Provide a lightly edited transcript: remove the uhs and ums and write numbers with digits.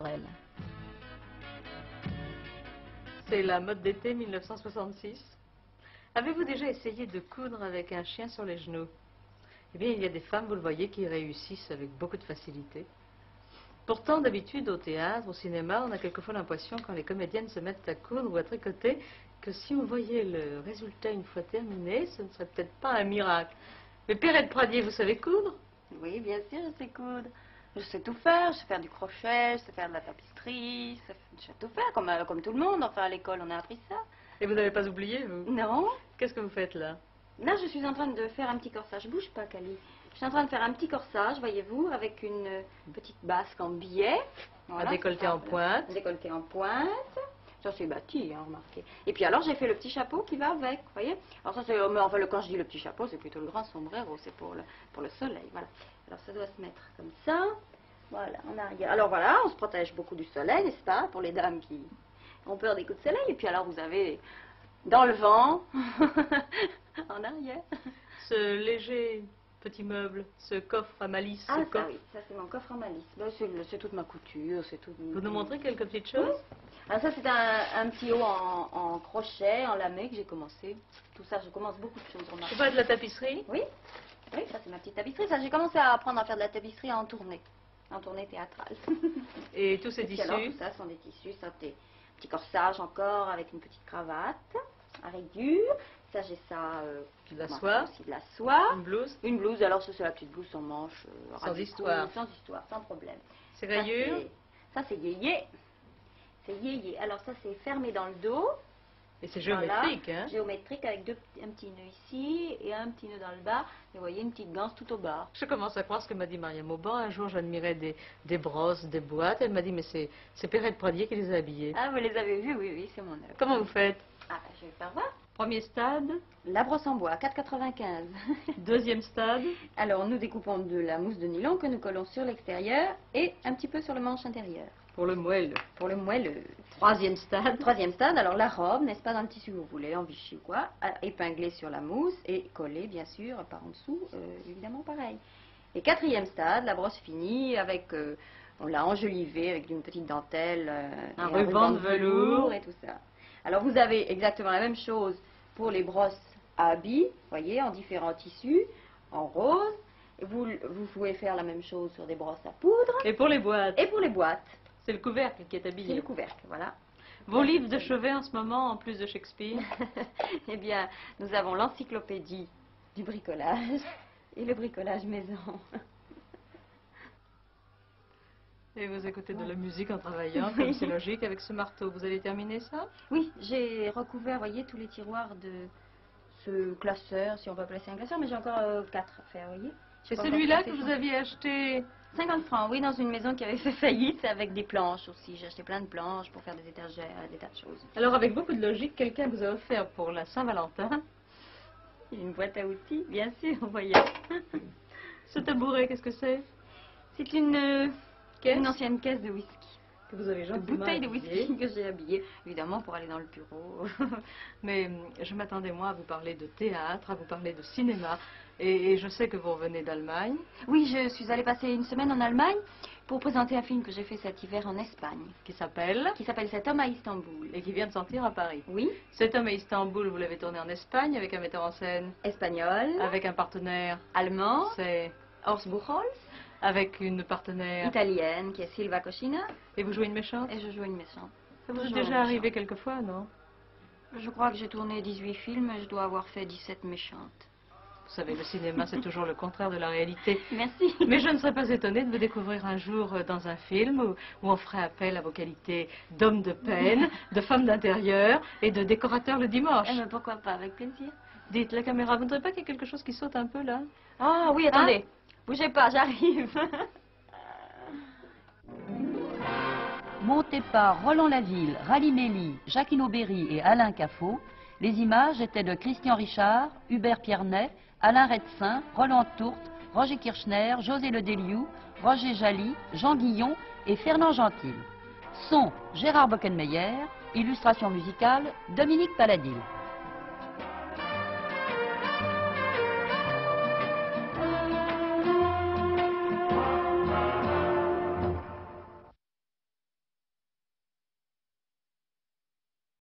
elle. C'est la mode d'été 1966. Avez-vous déjà essayé de coudre avec un chien sur les genoux? Eh bien, il y a des femmes, vous le voyez, qui réussissent avec beaucoup de facilité. Pourtant, d'habitude, au théâtre, au cinéma, on a quelquefois l'impression, quand les comédiennes se mettent à coudre ou à tricoter, que si on voyait le résultat une fois terminé, ce ne serait peut-être pas un miracle. Mais Perrette Pradier, vous savez coudre? Oui, bien sûr, je sais coudre. Je sais tout faire, je sais faire du crochet, je sais faire de la tapisserie, je sais tout faire, comme tout le monde. Enfin, à l'école, on a appris ça. Et vous n'avez pas oublié, vous? Non. Qu'est-ce que vous faites là? Là, je suis en train de faire un petit corsage. Bouge pas, Cali. Je suis en train de faire un petit corsage, voyez-vous, avec une petite basque en billet. Voilà, un décolleté en pointe. Un décolleté en pointe. Ça, c'est bâti, hein, remarquez. Et puis alors, j'ai fait le petit chapeau qui va avec, vous voyez. Alors ça, c'est... Mais enfin, quand je dis le petit chapeau, c'est plutôt le grand sombrero, c'est pour le soleil, voilà. Alors, ça doit se mettre comme ça. Voilà, en arrière. Alors voilà, on se protège beaucoup du soleil, n'est-ce pas, pour les dames qui ont peur des coups de soleil. Et puis alors, vous avez dans le vent, en arrière. Ce léger petit meuble, ce coffre à malice. Ah, ce ça coffre. oui, ça c'est mon coffre à malice. Ben, c'est toute ma couture, c'est tout. Vous nous montrez quelques petites choses? Oui. Alors ça, c'est un petit haut en crochet, en lamé que j'ai commencé. Tout ça, je commence beaucoup de choses. C'est pas de la tapisserie? Oui, oui, ça c'est ma petite tapisserie. Ça, j'ai commencé à apprendre à faire de la tapisserie en tournée théâtrale. Et tous ces Et puis tissus? alors, tout ça sont des tissus, ça des petits corsages encore avec une petite cravate à rayures. Ça, j'ai ça. De la soie? Aussi de la soie. Une blouse? Une blouse, alors ça c'est la petite blouse sans manches. Sans histoire. Sans histoire, sans problème. Ces rayures? Ça c'est yéyé. C'est yéyé. Alors ça c'est fermé dans le dos. Et c'est géométrique, voilà. hein? Géométrique avec un petit nœud ici et un petit nœud dans le bas. Et vous voyez une petite ganse tout au bas. Je commence à croire ce que m'a dit Maria Mauban. Un jour, j'admirais des brosses, des boîtes. Elle m'a dit, mais c'est Perrette Pradier qui les a habillées. Ah, vous les avez vues? Oui, oui, c'est mon œuvre. Comment vous faites? Ah, je vais faire voir. Premier stade. La brosse en bois, 4,95. Deuxième stade. Alors, nous découpons de la mousse de nylon que nous collons sur l'extérieur et un petit peu sur le manche intérieur. Pour le moelleux. Pour le moelleux. Troisième stade. Troisième stade, alors la robe, n'est-ce pas, dans le tissu que vous voulez, en Vichy ou quoi, épinglée sur la mousse et collée, bien sûr, par en dessous, évidemment pareil. Et quatrième stade, la brosse finie, avec, on l'a enjolivée avec une petite dentelle, un et ruban de velours et tout ça. Alors vous avez exactement la même chose pour les brosses à habits, voyez, en différents tissus, en rose. Vous pouvez faire la même chose sur des brosses à poudre. Et pour les boîtes? Et pour les boîtes. C'est le couvercle qui est habillé. C'est le couvercle, voilà. Vos livres de chevet en ce moment, en plus de Shakespeare? Eh bien, nous avons l'encyclopédie du bricolage et le bricolage maison. Et vous écoutez de la musique en travaillant, comme c'est logique, avec ce marteau. Vous allez terminer ça? Oui, j'ai recouvert, voyez, tous les tiroirs de ce classeur, si on peut placer un classeur, mais j'ai encore 4 à faire, voyez. C'est celui-là que vous aviez acheté? 50 francs, oui, dans une maison qui avait fait faillite, avec des planches aussi. J'ai acheté plein de planches pour faire des étagères, des tas de choses. Alors, avec beaucoup de logique, quelqu'un vous a offert pour la Saint-Valentin une boîte à outils, bien sûr, vous voyez. Ce tabouret, qu'est-ce que c'est? C'est une ancienne caisse de whisky. Que vous avez Une gentiment bouteille de habillée. whisky que j'ai habillée, évidemment, pour aller dans le bureau. Mais je m'attendais, moi, à vous parler de théâtre, à vous parler de cinéma. Et je sais que vous revenez d'Allemagne. Oui, je suis allée passer une semaine en Allemagne pour présenter un film que j'ai fait cet hiver en Espagne. Qui s'appelle? Qui s'appelle Cet homme à Istanbul. Et qui vient de sortir à Paris. Oui. Cet homme à Istanbul, vous l'avez tourné en Espagne avec un metteur en scène? Espagnol. Avec un partenaire? Allemand. C'est? Horst Buchholz. Avec une partenaire? Italienne, qui est Silva Coscina. Et vous jouez une méchante? Et je joue une méchante. Ça vous est déjà arrivé quelquefois, non? Je crois que j'ai tourné 18 films et je dois avoir fait 17 méchantes. Vous savez, le cinéma, c'est toujours le contraire de la réalité. Merci. Mais je ne serais pas étonnée de vous découvrir un jour dans un film où on ferait appel à vos qualités d'homme de peine, de femme d'intérieur et de décorateur le dimanche. Eh ben, pourquoi pas, avec plaisir. Dites, la caméra, vous ne trouvez pas qu'il y a quelque chose qui saute un peu là? Ah oui, attendez. Bougez pas, j'arrive. Montées par Roland Laville, Rally Méli, Jacqueline Aubéry et Alain Caffaut, les images étaient de Christian Richard, Hubert Pierney, Alain Redsin, Roland Tourte, Roger Kirchner, José Ledeliou, Roger Jaly, Jean Guillon et Fernand Gentil. Son, Gérard Bockenmeyer, illustration musicale, Dominique Paladil.